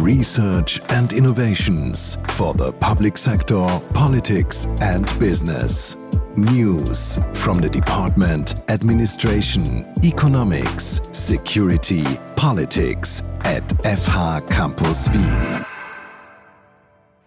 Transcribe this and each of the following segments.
Research and innovations for the public sector, politics and business. News from the department, administration, economics, security, politics at FH Campus Wien.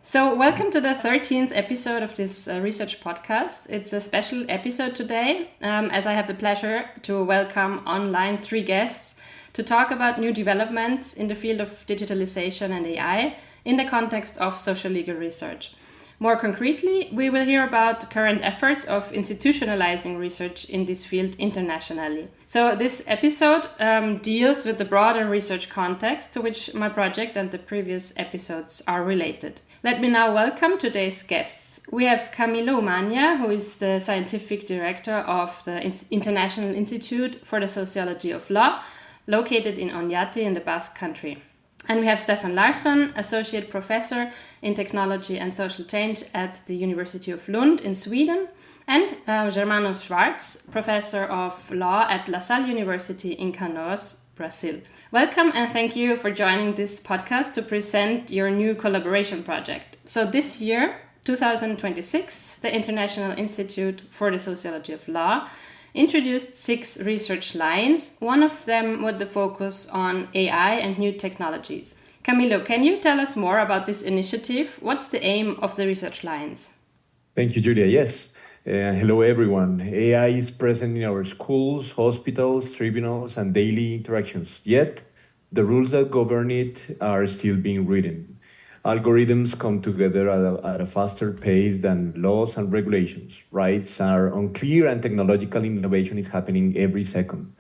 So welcome to the 13th episode of this research podcast. It's a special episode today, as I have the pleasure to welcome online 3 guests to talk about new developments in the field of digitalization and AI in the context of social-legal research. More concretely, we will hear about current efforts of institutionalizing research in this field internationally. So this episode deals with the broader research context to which my project and the previous episodes are related. Let me now welcome today's guests. We have Camilo Umaña, who is the scientific director of the International Institute for the Sociology of Law, located in Oñati in the Basque Country. And we have Stefan Larsson, associate professor in technology and social change at the University of Lund in Sweden, and Germano Schwartz, professor of law at Salle University in Canoas, Brazil. Welcome and thank you for joining this podcast to present your new collaboration project. So this year, 2026, the International Institute for the Sociology of Law introduced 6 research lines, one of them with the focus on AI and new technologies. Camilo, can you tell us more about this initiative? What's the aim of the research lines? Thank you, Julia. Yes. Hello, everyone. AI is present in our schools, hospitals, tribunals, and daily interactions. Yet, the rules that govern it are still being written. Algorithms come together at a faster pace than laws and regulations. Rights are unclear, and technological innovation is happening every second.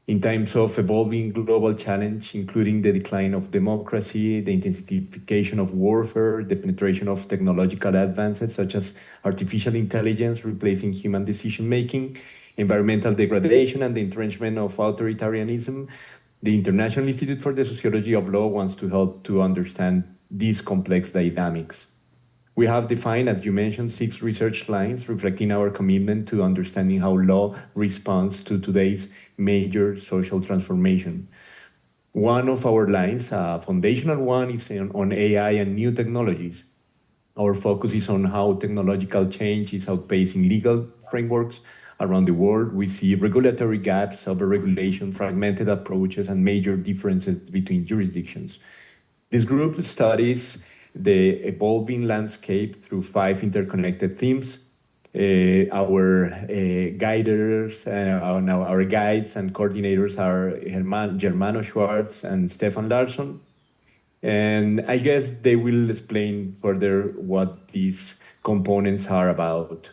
In times of evolving global challenge, including the decline of democracy, the intensification of warfare, the penetration of technological advances such as artificial intelligence replacing human decision-making, environmental degradation, and the entrenchment of authoritarianism, the International Institute for the Sociology of Law wants to help to understand these complex dynamics. We have defined, as you mentioned, 6 research lines reflecting our commitment to understanding how law responds to today's major social transformation. One of our lines, a foundational one, is on AI and new technologies. Our focus is on how technological change is outpacing legal frameworks around the world. We see regulatory gaps, over-regulation, fragmented approaches, and major differences between jurisdictions. This group studies the evolving landscape through 5 interconnected themes. Our guides and coordinators are Germano Schwartz and Stefan Larsson. And I guess they will explain further what these components are about.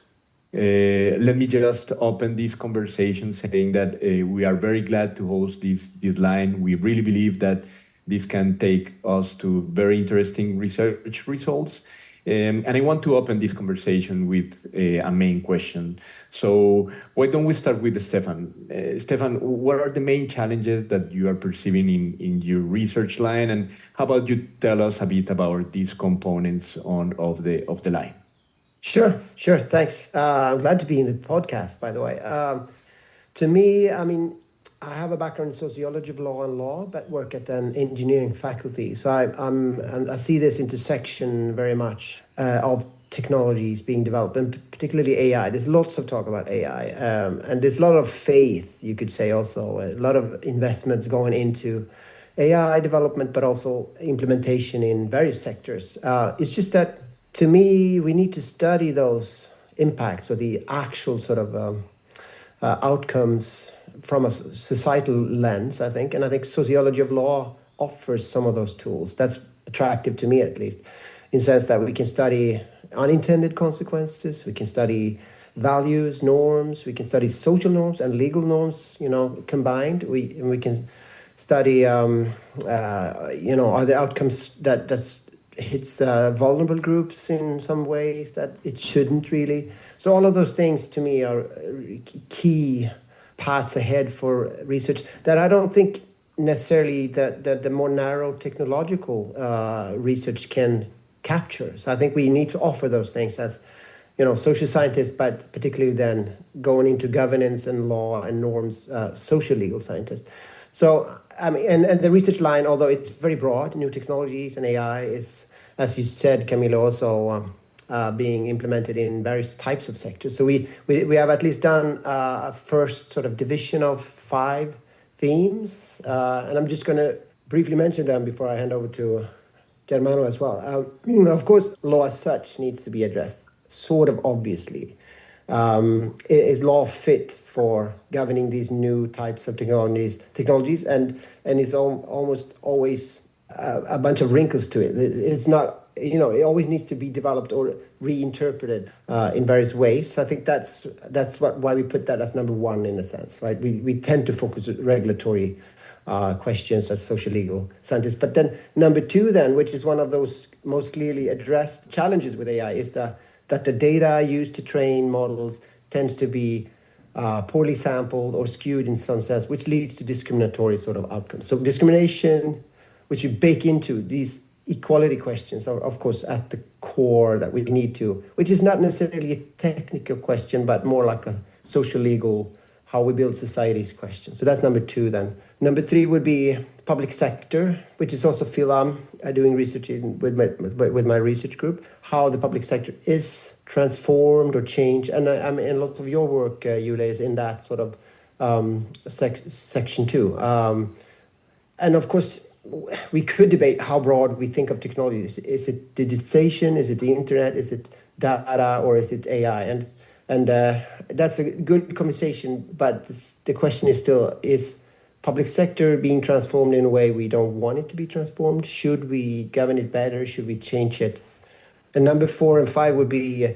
Let me just open this conversation saying that we are very glad to host this line. We really believe that this can take us to very interesting research results. And I want to open this conversation with a main question. So why don't we start with Stefan? Stefan, what are the main challenges that you are perceiving in your research line? And how about you tell us a bit about these components of the line? Sure. Thanks. I'm glad to be in the podcast, by the way. To me, I have a background in sociology of law, but work at an engineering faculty. So I see this intersection very much of technologies being developed, and particularly AI. There's lots of talk about AI, and there's a lot of faith, you could say also, a lot of investments going into AI development, but also implementation in various sectors. It's just that, to me, we need to study those impacts or the actual sort of outcomes from a societal lens, I think. And I think sociology of law offers some of those tools. That's attractive to me, at least, in the sense that we can study unintended consequences, we can study values, norms, we can study social norms and legal norms, combined. We can study, are the outcomes that hits vulnerable groups in some ways that it shouldn't really. So all of those things, to me, are key paths ahead for research that I don't think necessarily that the more narrow technological research can capture. So I think we need to offer those things as, social scientists, but particularly then going into governance and law and norms, social legal scientists. So, I mean, and the research line, although it's very broad, new technologies and AI is, as you said, Camilo, also being implemented in various types of sectors. So we have at least done a first sort of division of 5 themes, and I'm just going to briefly mention them before I hand over to Germano as well. Of course, law as such needs to be addressed, sort of obviously. Is law fit for governing these new types of technologies, and it's almost always a bunch of wrinkles to it. It's not, it always needs to be developed or reinterpreted in various ways. So I think that's why we put that as number 1 in a sense, right? We tend to focus on regulatory questions as social legal scientists. But then number 2 then, which is one of those most clearly addressed challenges with AI, is that the data used to train models tends to be poorly sampled or skewed in some sense, which leads to discriminatory sort of outcomes. So discrimination, which you bake into these equality questions, are of course at the core that we need to, which is not necessarily a technical question, but more like a social legal, how we build societies question. So that's number 2 then. Number 3 would be public sector, which is also field I'm doing research with my research group, how the public sector is transformed or changed. And I'm in lots of your work, Yule, is in that sort of section too. And of course, we could debate how broad we think of technology. Is it digitization? Is it the internet? Is it data? Or is it AI? And that's a good conversation, but the question is still, is public sector being transformed in a way we don't want it to be transformed? Should we govern it better? Should we change it? And number 4 and 5 would be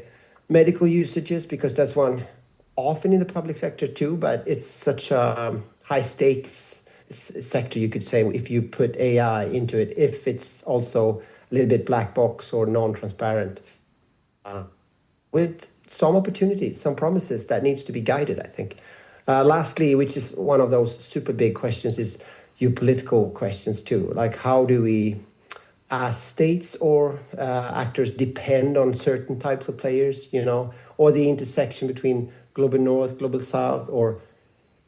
medical usages, because that's one often in the public sector too, but it's such a high stakes sector, you could say, if you put AI into it, if it's also a little bit black box or non-transparent, with some opportunities, some promises that needs to be guided, I think. Lastly, which is one of those super big questions, is geopolitical questions too. Like, how do we, as states or actors, depend on certain types of players, or the intersection between global north, global south, or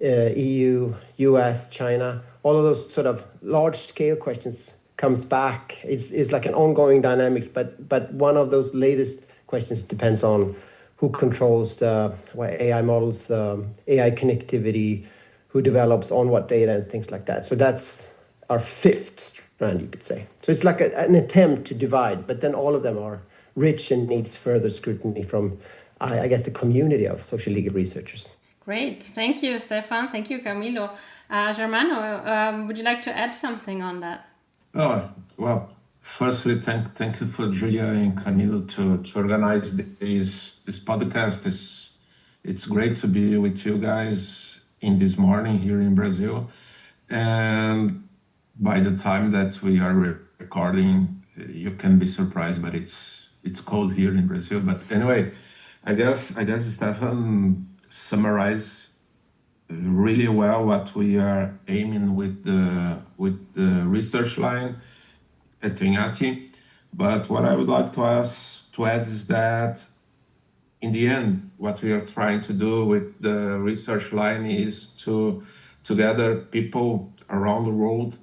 EU, US, China, all of those sort of large-scale questions comes back. It's like an ongoing dynamics, but one of those latest questions depends on who controls the AI models, AI connectivity, who develops on what data and things like that. So that's our 5th strand, you could say. So it's like an attempt to divide, but then all of them are rich and needs further scrutiny from, I guess, the community of social legal researchers. Great. Thank you, Stefan. Thank you, Camilo. Germano, would you like to add something on that? Oh, well, firstly, thank you for Julia and Camilo to organize this podcast. It's great to be with you guys in this morning here in Brazil. And by the time that we are recording, you can be surprised, but it's cold here in Brazil. But anyway, I guess Stefan summarized really well what we are aiming with the research line at Oñati. But what I would like to add is that in the end, what we are trying to do with the research line is to gather people around the world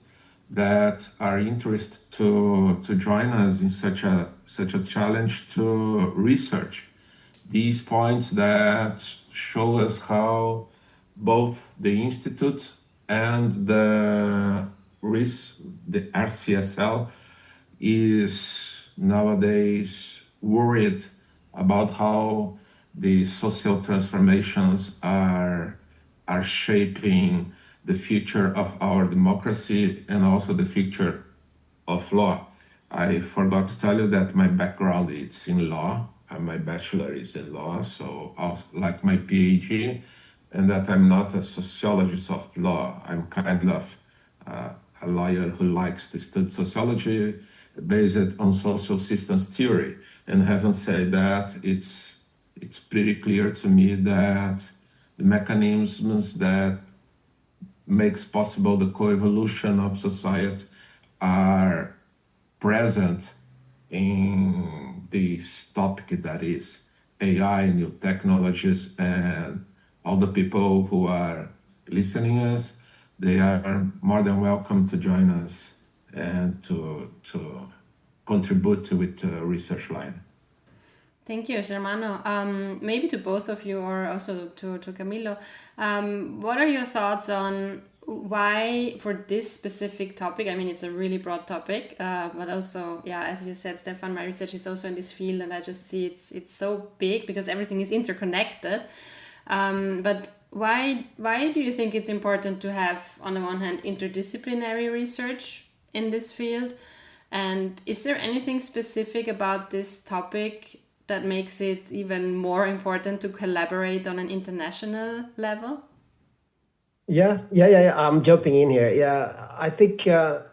that are interested to join us in such a challenge to research these points that show us how both the Institute and the RCSL is nowadays worried about how the social transformations are shaping the future of our democracy and also the future of law. I forgot to tell you that my background is in law. My bachelor is in law, so like my PhD, and that I'm not a sociologist of law. I'm kind of a lawyer who likes to study sociology based on social systems theory. And having said that, it's pretty clear to me that the mechanisms that makes possible the coevolution of society are present in this topic that is AI, new technologies, and all the people who are listening us they are more than welcome to join us and to contribute with the research line. Thank you, Germano. Maybe to both of you, or also to Camilo, what are your thoughts on why for this specific topic? I mean, it's a really broad topic, but also, yeah, as you said, Stefan, my research is also in this field, and I just see it's so big because everything is interconnected. But why do you think it's important to have, on the one hand, interdisciplinary research in this field? And is there anything specific about this topic that makes it even more important to collaborate on an international level? Yeah. I'm jumping in here. Yeah, I think to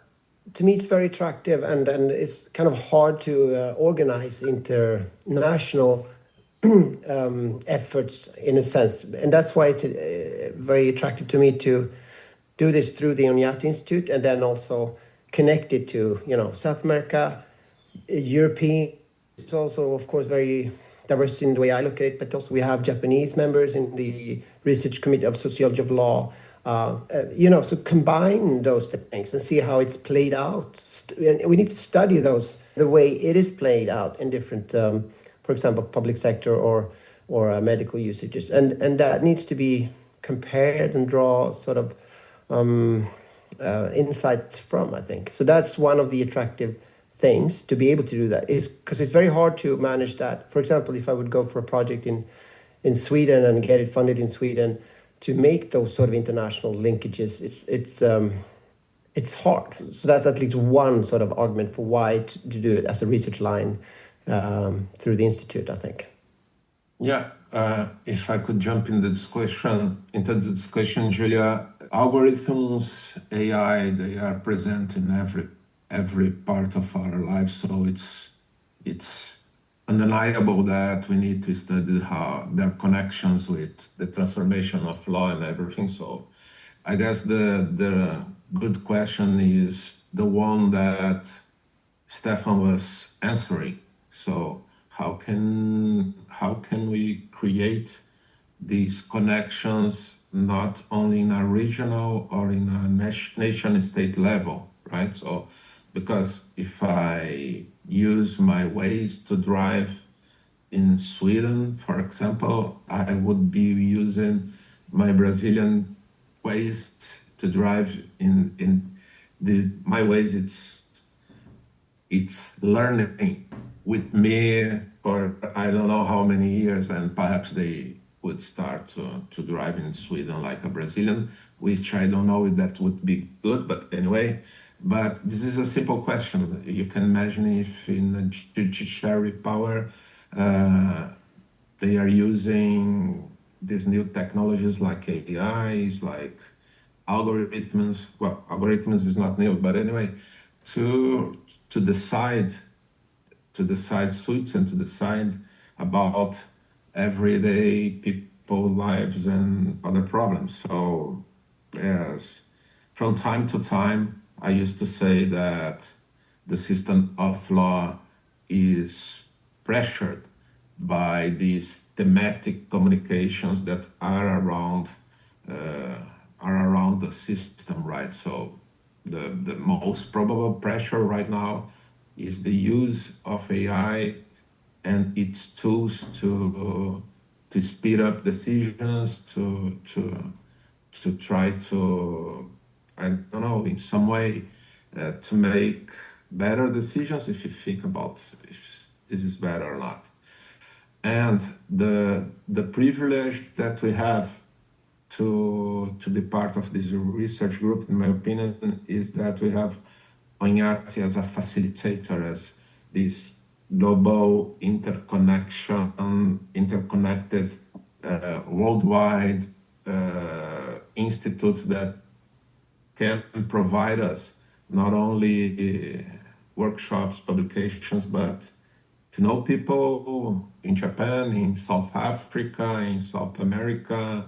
me it's very attractive, and it's kind of hard to organize international efforts in a sense, and that's why it's very attractive to me to do this through the Oñati Institute, and then also connect it to South America, European. It's also, of course, very diverse in the way I look at it, but also we have Japanese members in the research committee of Sociology of Law. So combine those things and see how it's played out. We need to study those, the way it is played out in different, for example, public sector or medical usages. And that needs to be compared and draw sort of insights from, I think. So that's one of the attractive things to be able to do that, is because it's very hard to manage that. For example, if I would go for a project in Sweden and get it funded in Sweden, to make those sort of international linkages, it's hard. So that's at least one sort of argument for why to do it as a research line through the institute, I think. Yeah, if I could jump into the discussion, Julia, algorithms, AI, they are present in every part of our life. So it's undeniable that we need to study how their connections with the transformation of law and everything. So I guess the good question is the one that Stefan was answering. So how can we create these connections not only in a regional or in a nation-state level, right? So because if I use my Waze to drive in Sweden, for example, I would be using my Brazilian Waze to drive in my Waze. It's learning with me for I don't know how many years, and perhaps they would start to drive in Sweden like a Brazilian, which I don't know if that would be good, but anyway. But this is a simple question. You can imagine if in the judiciary power, they are using these new technologies like AIs, like algorithms. Well, algorithms is not new, but anyway, to decide suits and to decide about everyday people lives and other problems. So yes, from time to time, I used to say that the system of law is pressured by these thematic communications that are around the system, right? So the most probable pressure right now is the use of AI and its tools to speed up decisions, to try to, I don't know, in some way to make better decisions if you think about if this is better or not. And the privilege that we have to be part of this research group, in my opinion, is that we have Oñati as a facilitator, as this global interconnected, worldwide institute that can provide us not only workshops, publications, but to know people in Japan, in South Africa, in South America,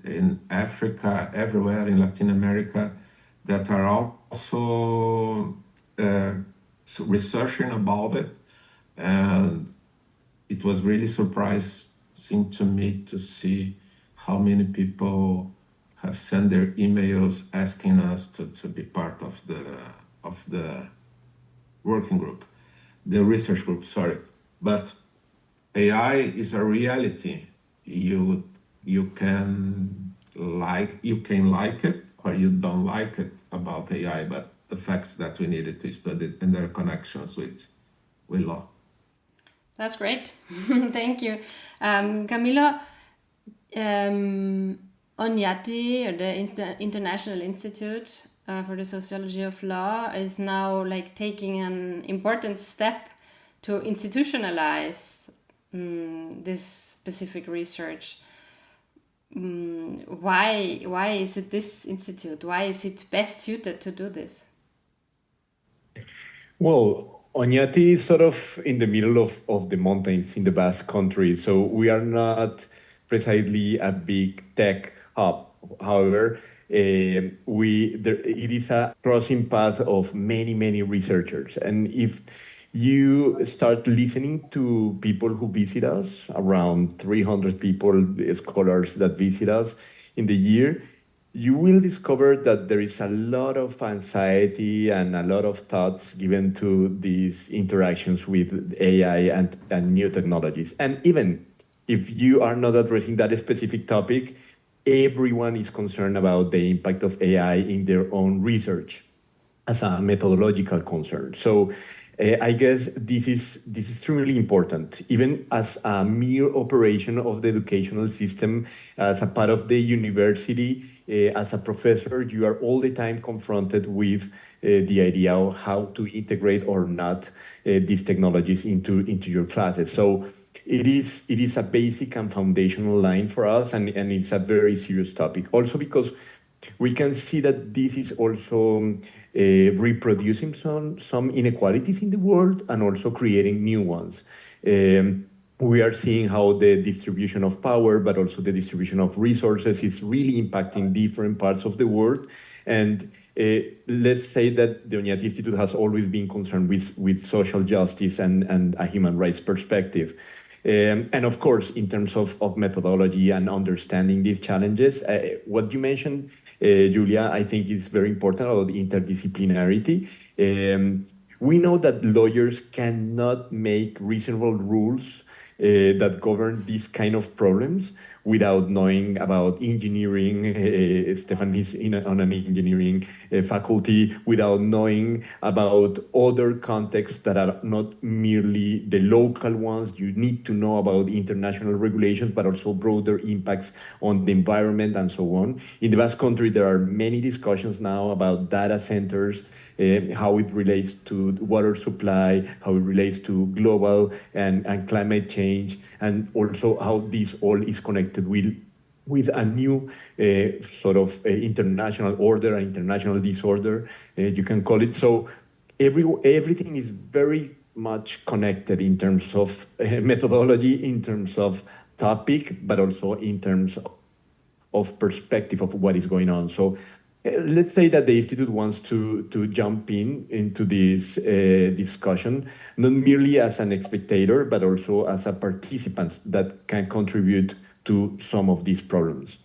in Africa, everywhere in Latin America, that are also researching about it. And it was really surprising to me to see how many people have sent their emails asking us to be part of the working group, the research group, sorry. But AI is a reality. You can like it or you don't like it about AI, but the facts that we needed to study it and their connections with law. That's great. Thank you. Camilo, Oñati, or the International Institute for the Sociology of Law, is now like taking an important step to institutionalize this specific research. Why is it this institute? Why is it best suited to do this? Well, Oñati is sort of in the middle of the mountains in the Basque Country, so we are not precisely a big tech hub. However, it is a crossing path of many researchers, and if you start listening to people who visit us, around 300 people, scholars that visit us in the year, you will discover that there is a lot of anxiety and a lot of thoughts given to these interactions with AI and new technologies. And even if you are not addressing that specific topic, everyone is concerned about the impact of AI in their own research as a methodological concern. So I guess this is extremely important, even as a mere operation of the educational system, as a part of the university, as a professor, you are all the time confronted with the idea of how to integrate or not these technologies into your classes. So it is a basic and foundational line for us, and it's a very serious topic. Also because we can see that this is also reproducing some inequalities in the world and also creating new ones. We are seeing how the distribution of power, but also the distribution of resources is really impacting different parts of the world. And let's say that the Oñati Institute has always been concerned with social justice and a human rights perspective. And of course, in terms of methodology and understanding these challenges, what you mentioned, Julia, I think is very important about interdisciplinarity. We know that lawyers cannot make reasonable rules that govern these kind of problems without knowing about engineering. Stefan is on an engineering faculty, without knowing about other contexts that are not merely the local ones. You need to know about international regulations, but also broader impacts on the environment and so on. In the Basque Country, there are many discussions now about data centers, how it relates to water supply, how it relates to global and climate change, and also how this all is connected with a new sort of international order, international disorder, you can call it. So everything is very much connected in terms of methodology, in terms of topic, but also in terms of perspective of what is going on. So let's say that the Institute wants to jump into this discussion, not merely as an spectator, but also as a participant that can contribute to some of these problems.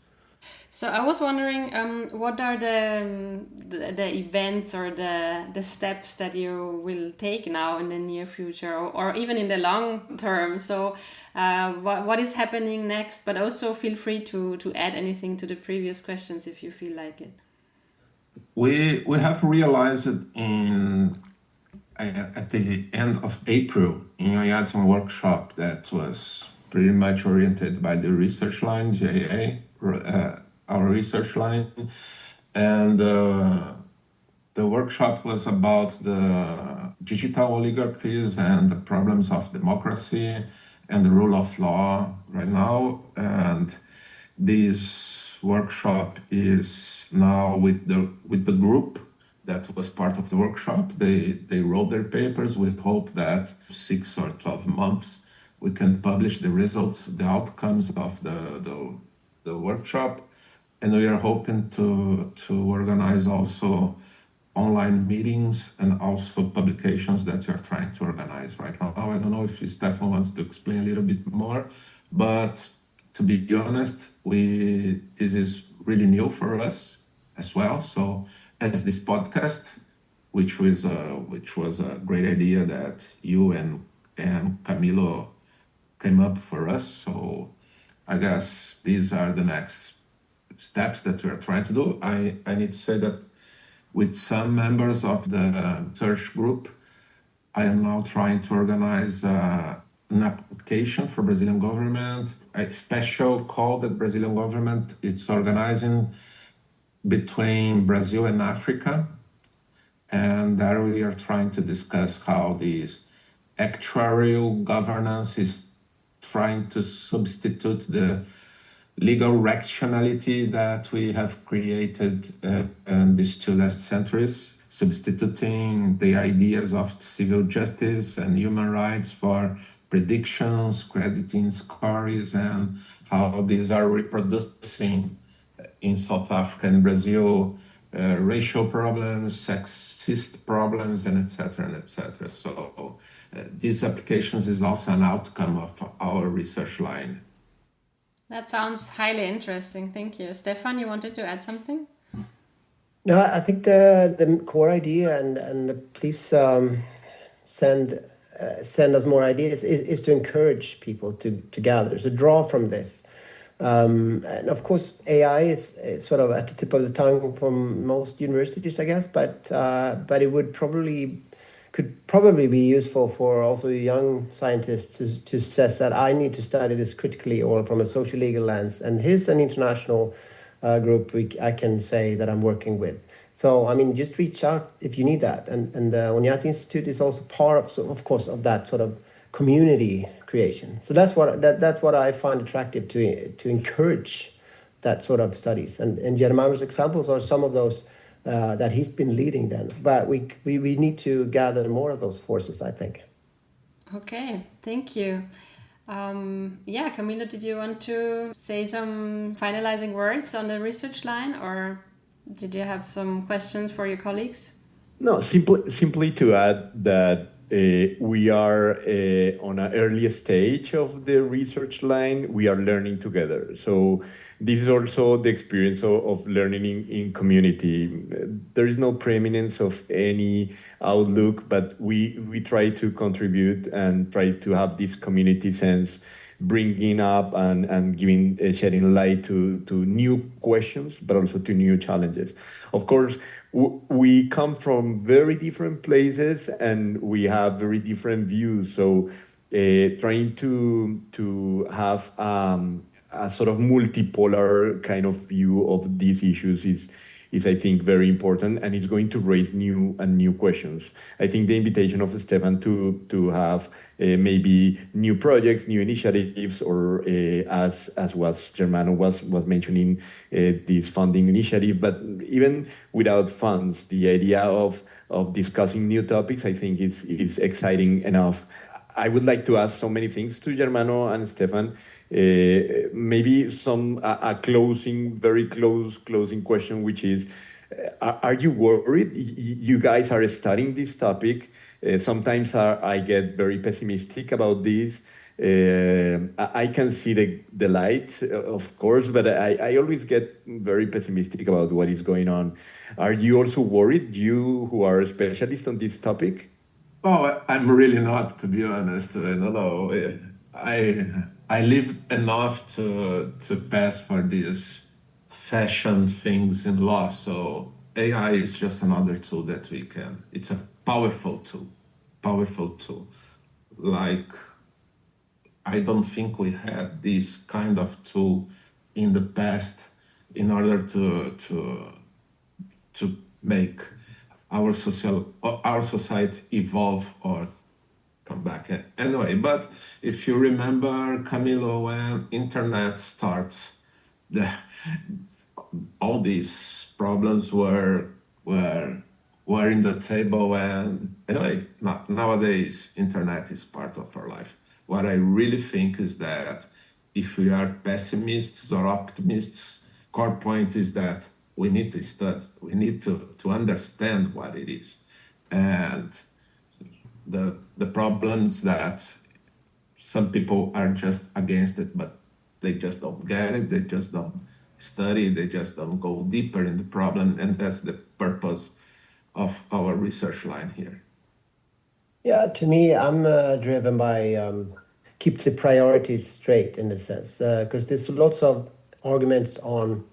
So I was wondering, what are the events or the steps that you will take now in the near future, or even in the long term? So what is happening next? But also feel free to add anything to the previous questions if you feel like it. We have realized at the end of April in Oñati workshop that was pretty much oriented by the research line, JA, our research line. And the workshop was about the digital oligarchies and the problems of democracy and the rule of law right now. And this workshop is now with the group that was part of the workshop. They wrote their papers. We hope that 6 or 12 months we can publish the results, the outcomes of the workshop. And we are hoping to organize also online meetings and also publications that we are trying to organize right now. I don't know if Stefan wants to explain a little bit more, but to be honest, this is really new for us as well. So as this podcast, which was a great idea that you and Camilo came up for us. So I guess these are the next steps that we are trying to do. I need to say that with some members of the search group, I am now trying to organize an application for Brazilian government, a special call that Brazilian government is organizing between Brazil and Africa. And there we are trying to discuss how this actuarial governance is trying to substitute the legal rationality that we have created in these 2 last centuries, substituting the ideas of civil justice and human rights for predictions, crediting scores, and how these are reproducing in South Africa and Brazil racial problems, sexist problems, and etc. and etc. So these applications is also an outcome of our research line. That sounds highly interesting. Thank you. Stefan, you wanted to add something? No, I think the core idea, and please send us more ideas, is to encourage people to gather, to draw from this. And of course, AI is sort of at the tip of the tongue from most universities, I guess, but it could probably be useful for also young scientists to assess that I need to study this critically or from a social legal lens. And here's an international group I can say that I'm working with. So, I mean, just reach out if you need that. And the Oñati Institute is also part of course, of that sort of community creation. So that's what I find attractive to encourage that sort of studies. And Germano's examples are some of those that he's been leading then. But we need to gather more of those forces, I think. Okay, thank you. Camilo, did you want to say some finalizing words on the research line, or did you have some questions for your colleagues? No, simply to add that we are on an early stage of the research line. We are learning together. So this is also the experience of learning in community. There is no preeminence of any outlook, but we try to contribute and try to have this community sense, bringing up and shedding light to new questions, but also to new challenges. Of course, we come from very different places and we have very different views. So trying to have a sort of multipolar kind of view of these issues is I think very important, and it's going to raise new questions. I think the invitation of Stefan to have maybe new projects, new initiatives, or as was Germano was mentioning, this funding initiative, but even without funds, the idea of discussing new topics, I think is exciting enough. I would like to ask so many things to Germano and Stefan. Maybe a very closing question, which is, are you worried? You guys are studying this topic. Sometimes I get very pessimistic about this. I can see the light, of course, but I always get very pessimistic about what is going on. Are you also worried, you who are a specialist on this topic? Oh, I'm really not, to be honest. No. I lived enough to pass for these fashion things in law. So AI is just another tool that we can. It's a powerful tool. Like, I don't think we had this kind of tool in the past in order to make our society evolve or come back. Anyway, but if you remember, Camilo, when internet starts, all these problems were in the table. And anyway, nowadays, internet is part of our life. What I really think is that if we are pessimists or optimists, core point is that we need to study. We need to understand what it is. And the problems that some people are just against it, but they just don't get it. They just don't study, they just don't go deeper in the problem, and that's the purpose of our research line here. Yeah, to me, I'm driven by keep the priorities straight in a sense, because there's lots of arguments on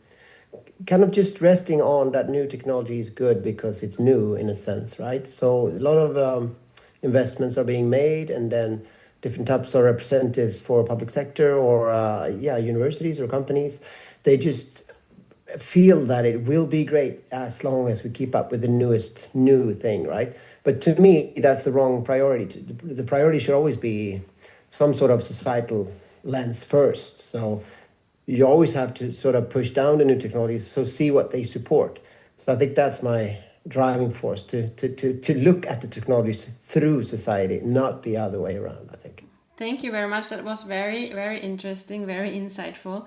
kind of just resting on that new technology is good because it's new in a sense, right? So a lot of investments are being made, and then different types of representatives for public sector or universities or companies, they just feel that it will be great as long as we keep up with the newest new thing, right? But to me, that's the wrong priority. The priority should always be some sort of societal lens first. So you always have to sort of push down the new technologies, so see what they support. So I think that's my driving force, to look at the technologies through society, not the other way around, I think. Thank you very much. That was very, very interesting, very insightful.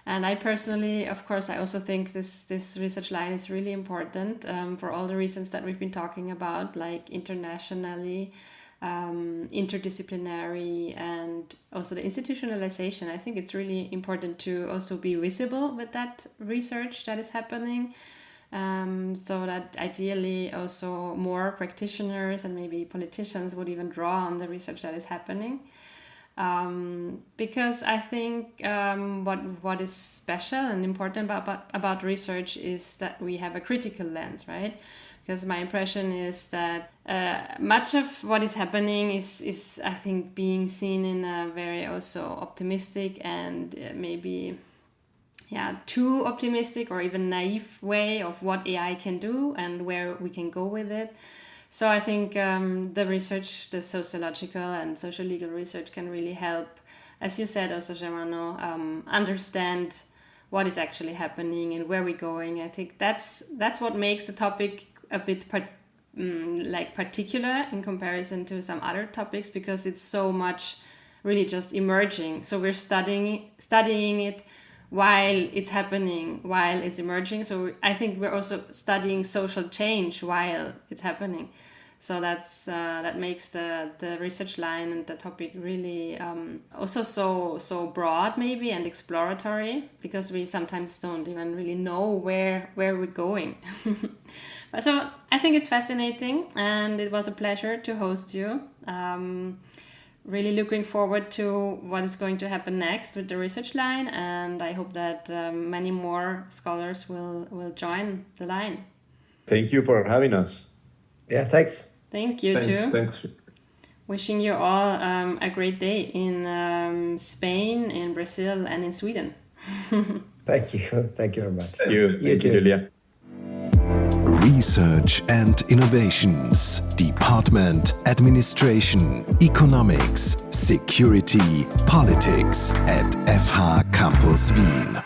And I personally, of course, I also think this research line is really important for all the reasons that we've been talking about, like internationally, interdisciplinary, and also the institutionalization. I think it's really important to also be visible with that research that is happening, so that ideally also more practitioners and maybe politicians would even draw on the research that is happening. Because I think what is special and important about research is that we have a critical lens, right? Because my impression is that much of what is happening is I think being seen in a very also optimistic and maybe too optimistic or even naive way of what AI can do and where we can go with it. So I think the research, the sociological and social legal research can really help, as you said also, Germano, understand what is actually happening and where we're going. I think that's what makes the topic a bit particular in comparison to some other topics, because it's so much really just emerging. So we're studying it while it's happening, while it's emerging. So I think we're also studying social change while it's happening. So that makes the research line and the topic really also so broad maybe and exploratory, because we sometimes don't even really know where we're going. So I think it's fascinating, and it was a pleasure to host you. Really looking forward to what is going to happen next with the research line, and I hope that many more scholars will join the line. Thank you for having us. Yeah, thanks. Thank you too. Thanks. Wishing you all a great day in Spain, in Brazil, and in Sweden. Thank you. Thank you very much. Thank you. Thank you, Julia. Research and Innovations, Department, Administration, Economics, Security, Politics at FH Campus Wien.